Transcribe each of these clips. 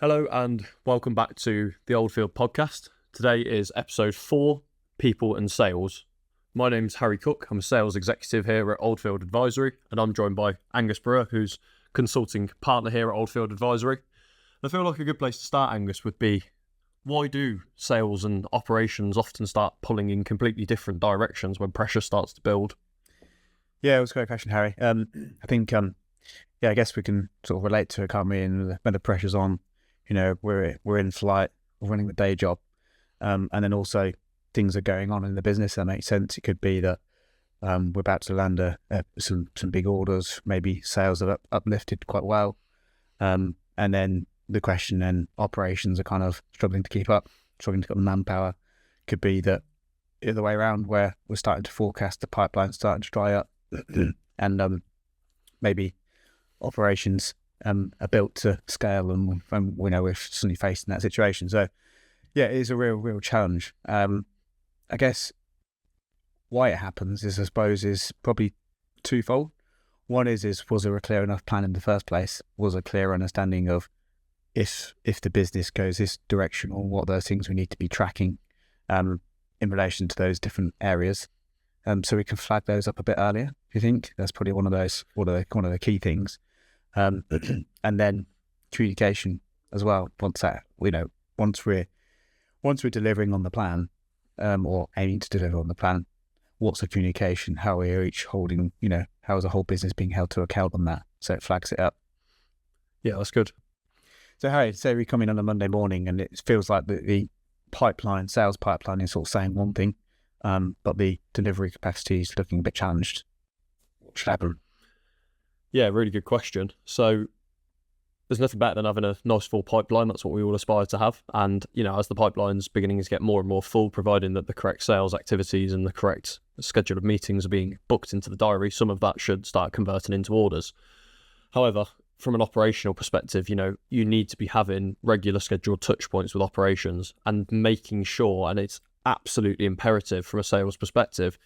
Hello and welcome back to the Oldfield Podcast. Today is episode 4, People and Sales. My name's Harry Cook. I'm a sales executive here at Oldfield Advisory, and I'm joined by Angus Brewer, who's consulting partner here at Oldfield Advisory. I feel like a good place to start, Angus, would be, why do sales and operations often start pulling in completely different directions when pressure starts to build? Yeah, it was a great question, Harry. I think, I guess we can sort of relate to it, can't we? And when the pressure's on, we're in flight, we're running the day job, and then also things are going on in the business. That makes sense. It could be that we're about to land some big orders. Maybe sales have uplifted quite well, and then the question then operations are kind of struggling to keep up, struggling to get the manpower. Could be that the other way around, where we're starting to forecast the pipeline starting to dry up, and maybe operations are built to scale, and we know we're suddenly facing that situation. So yeah, it is a real challenge. I guess why it happens is, I suppose, is probably twofold. One is was there a clear enough plan in the first place? Was a clear understanding of if the business goes this direction, or what those things we need to be tracking in relation to those different areas, so we can flag those up a bit earlier. Do you think that's probably one of the key things? And then communication as well. Once we're delivering on the plan, or aiming to deliver on the plan, what's the communication? How are we each holding? How is the whole business being held to account on that? So it flags it up. Yeah, that's good. So Harry, say we come in on a Monday morning and it feels like the sales pipeline is sort of saying one thing, but the delivery capacity is looking a bit challenged. What should happen? Yeah, really good question. So there's nothing better than having a nice full pipeline. That's what we all aspire to have. And, as the pipeline's beginning to get more and more full, providing that the correct sales activities and the correct schedule of meetings are being booked into the diary, some of that should start converting into orders. However, from an operational perspective, you need to be having regular scheduled touch points with operations and making sure, and it's absolutely imperative from a sales perspective,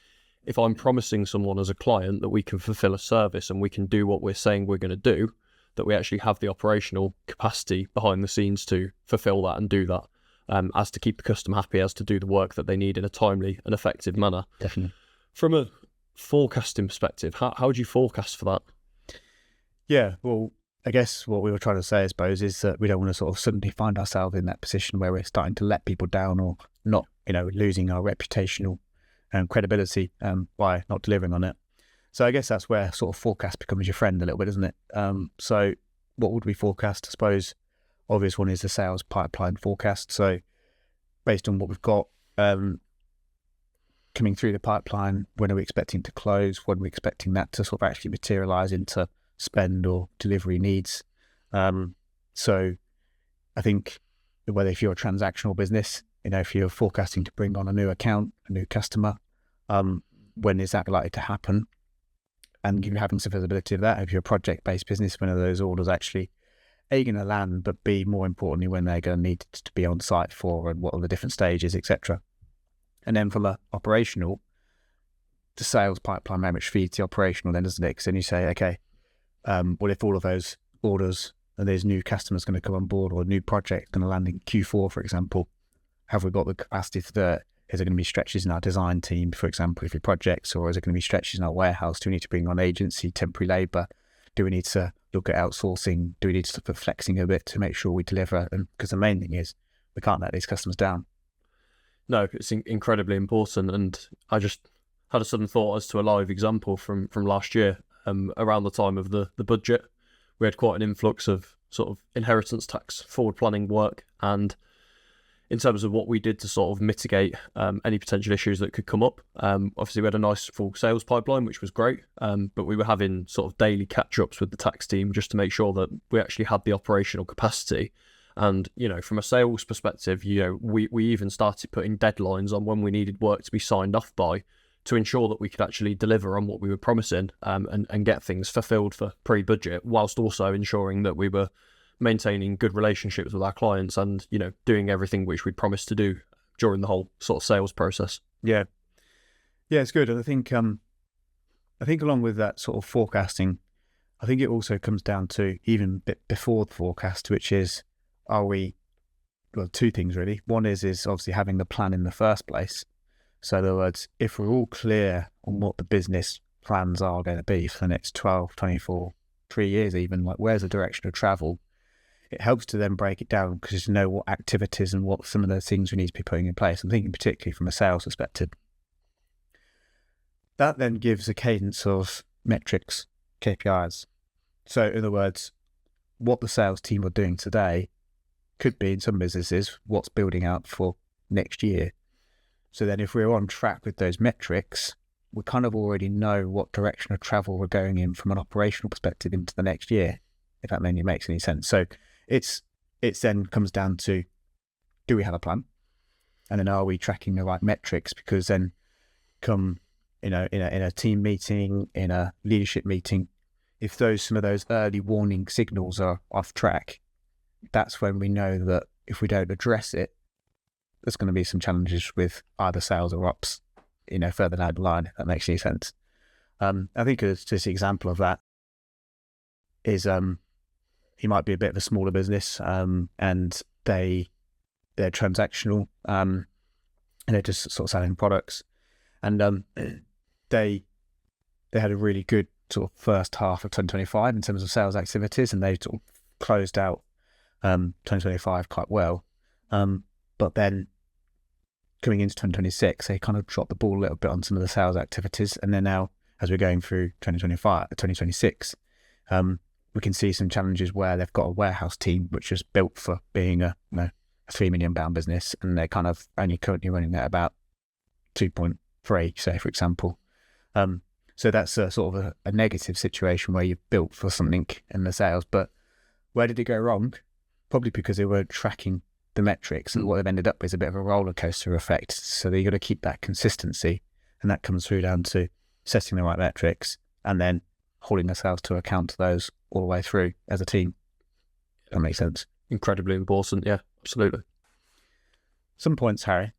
if I'm promising someone as a client that we can fulfill a service and we can do what we're saying we're going to do, that we actually have the operational capacity behind the scenes to fulfill that and do that, as to keep the customer happy, as to do the work that they need in a timely and effective manner. Definitely. From a forecasting perspective, how do you forecast for that? Yeah, well, I guess what we were trying to say, I suppose, is that we don't want to sort of suddenly find ourselves in that position where we're starting to let people down, or not, losing our reputational credibility by not delivering on it. So I guess that's where sort of forecast becomes your friend a little bit, isn't it? So what would we forecast? I suppose obvious one is the sales pipeline forecast. So based on what we've got coming through the pipeline, when are we expecting to close? When are we expecting that to sort of actually materialize into spend or delivery needs? So I think whether if you're a transactional business, if you're forecasting to bring on a new account, a new customer, when is that likely to happen? And you're having some visibility of that. If you're a project-based business, when are those orders actually A, going to land, but B, more importantly, when they're going to need to be on site for, and what are the different stages, etc. And then from a operational, the sales pipeline very much feeds the operational then, doesn't it? Because then you say, okay, well, if all of those orders and there's new customers going to come on board, or a new project going to land in Q4, for example, have we got the capacity to do it? Is there going to be stretches in our design team, for example, if your projects, or is it going to be stretches in our warehouse? Do we need to bring on agency, temporary labour? Do we need to look at outsourcing? Do we need to look at flexing a bit to make sure we deliver? And because the main thing is we can't let these customers down. No, it's incredibly important. And I just had a sudden thought as to a live example from last year. Around the time of the budget, we had quite an influx of sort of inheritance tax forward planning work, and in terms of what we did to sort of mitigate any potential issues that could come up. Obviously, we had a nice full sales pipeline, which was great, but we were having sort of daily catch-ups with the tax team just to make sure that we actually had the operational capacity. And, from a sales perspective, we even started putting deadlines on when we needed work to be signed off by, to ensure that we could actually deliver on what we were promising, and get things fulfilled for pre-budget, whilst also ensuring that we were maintaining good relationships with our clients and, doing everything which we promised to do during the whole sort of sales process. Yeah, it's good. And I think along with that sort of forecasting, I think it also comes down to even a bit before the forecast, which is well, two things really. One is obviously having the plan in the first place. So in other words, if we're all clear on what the business plans are going to be for the next 12, 24, 3 years even, like where's the direction of travel, it helps to then break it down because you know what activities and what some of those things we need to be putting in place. I'm thinking particularly from a sales perspective. That then gives a cadence of metrics, KPIs. So in other words, what the sales team are doing today could be in some businesses what's building out for next year. So then if we're on track with those metrics, we kind of already know what direction of travel we're going in from an operational perspective into the next year, if that makes any sense. So it's then comes down to, do we have a plan? And then are we tracking the right metrics? Because then come, in a team meeting, in a leadership meeting, if some of those early warning signals are off track, that's when we know that if we don't address it, there's going to be some challenges with either sales or ops, further down the line, if that makes any sense. I think just an example of that is he might be a bit of a smaller business and they're transactional and they're just sort of selling products. And they had a really good sort of first half of 2025 in terms of sales activities, and they sort of closed out 2025 quite well. But then coming into 2026, they kind of dropped the ball a little bit on some of the sales activities. And then now, as we're going through 2026, we can see some challenges where they've got a warehouse team, which is built for being a £3 million business, and they're kind of only currently running at about 2.3, say, for example. So that's a sort of a negative situation where you've built for something in the sales. But where did it go wrong? Probably because they weren't tracking the metrics, and what they've ended up with is a bit of a roller coaster effect. So you've got to keep that consistency, and that comes through down to setting the right metrics and then holding ourselves to account to those all the way through as a team. That makes sense. Incredibly important. Yeah, absolutely. Some points, Harry,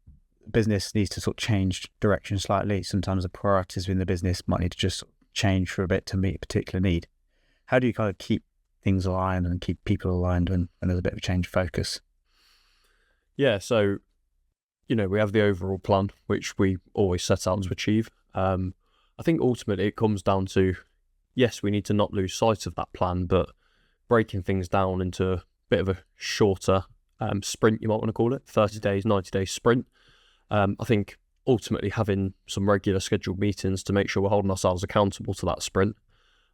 business needs to sort of change direction slightly. Sometimes the priorities within the business might need to just change for a bit to meet a particular need. How do you kind of keep things aligned and keep people aligned when there's a bit of a change of focus? Yeah, so, we have the overall plan, which we always set out to achieve. I think ultimately it comes down to, yes, we need to not lose sight of that plan, but breaking things down into a bit of a shorter sprint, you might want to call it, 30 days, 90 days sprint. I think ultimately having some regular scheduled meetings to make sure we're holding ourselves accountable to that sprint,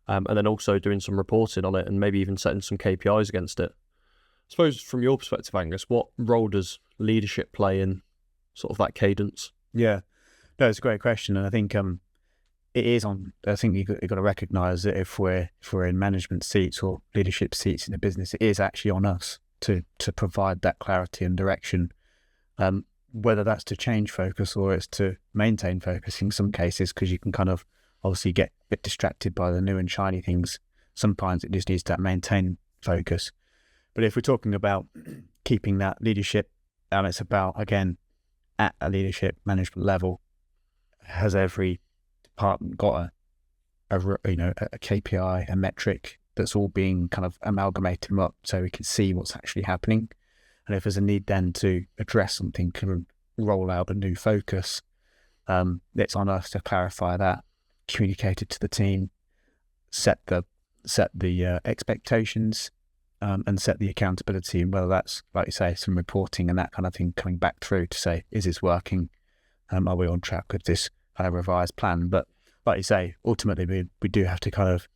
and then also doing some reporting on it and maybe even setting some KPIs against it. I suppose from your perspective, Angus, what role does leadership play in sort of that cadence? Yeah, no, it's a great question. And I think it is I think you've got to recognise that if we're in management seats or leadership seats in a business, it is actually on us to provide that clarity and direction, whether that's to change focus or it's to maintain focus in some cases, because you can kind of obviously get a bit distracted by the new and shiny things. Sometimes it just needs to maintain focus. But if we're talking about keeping that leadership, and it's about, again, at a leadership management level, has every department got a KPI, a metric that's all being kind of amalgamated up so we can see what's actually happening. And if there's a need then to address something, kind of roll out a new focus, it's on us to clarify that, communicate it to the team, set the expectations, and set the accountability, and whether that's, like you say, some reporting and that kind of thing coming back through to say, is this working? Are we on track with this kind of revised plan? But like you say, ultimately we do have to kind of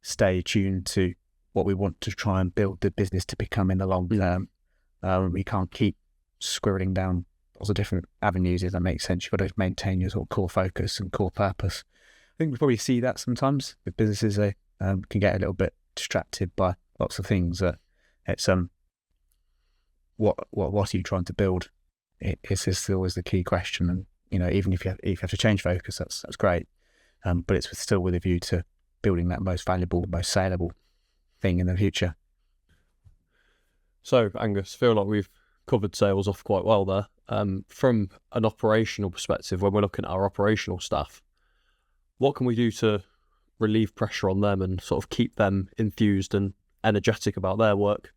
stay tuned to what we want to try and build the business to become in the long term. We can't keep squirreling down lots of different avenues, if that makes sense. You've got to maintain your sort of core focus and core purpose. I think we probably see that sometimes with businesses. They can get a little bit distracted by lots of things. It's what are you trying to build? It's always the key question. And even if you have to change focus, that's great. But it's still with a view to building that most valuable, most saleable thing in the future. So, Angus, I feel like we've covered sales off quite well there. From an operational perspective, when we're looking at our operational staff, what can we do to relieve pressure on them and sort of keep them enthused and energetic about their work?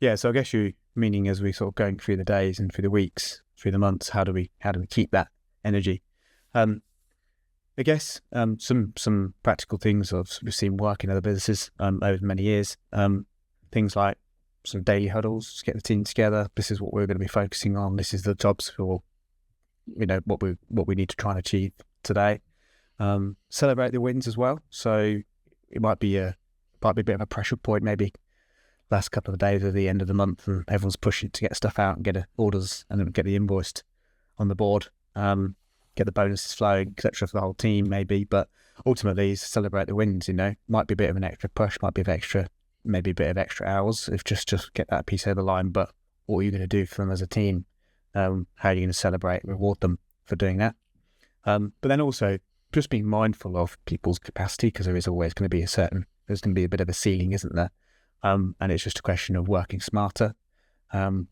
Yeah, so I guess you meaning as we sort of going through the days and through the weeks, through the months, how do we keep that energy? I guess some practical things we've seen work in other businesses over many years. Things like some daily huddles, just get the team together. This is what we're going to be focusing on. This is the jobs for, what we need to try and achieve today. Celebrate the wins as well. So it might be a bit of a pressure point, maybe last couple of days of the end of the month, and everyone's pushing to get stuff out and get orders and then get the invoiced on the board. Get the bonuses flowing, etc. for the whole team, maybe. But ultimately, celebrate the wins. Might be a bit of an extra push, might be maybe a bit of extra hours if just get that piece over the line. But what are you going to do for them as a team? How are you going to celebrate, reward them for doing that? But then also just being mindful of people's capacity, because there is always going to be there's going to be a bit of a ceiling, isn't there? And it's just a question of working smarter,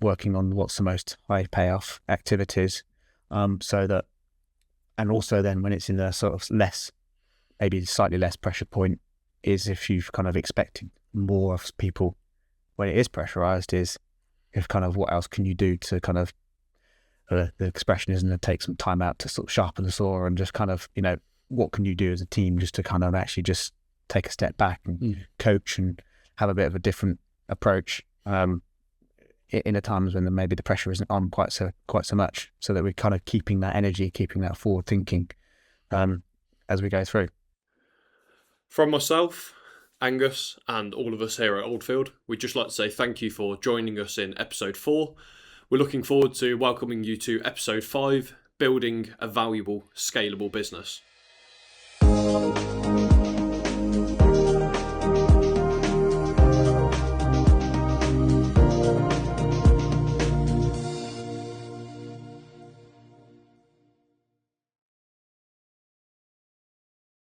working on what's the most high payoff activities, so that. And also then when it's in the sort of maybe slightly less pressure point, is if you've kind of expecting more of people when it is pressurized, is if kind of what else can you do to kind of, the expression isn't to take some time out to sort of sharpen the saw, and just kind of, what can you do as a team just to kind of actually just take a step back and coach and have a bit of a different approach in a times when maybe the pressure isn't on quite so much, so that we're kind of keeping that energy, keeping that forward thinking as we go through. From myself, Angus, and all of us here at Oldfield, we'd just like to say thank you for joining us in episode 4. We're looking forward to welcoming you to episode 5, Building a Valuable, Scalable Business.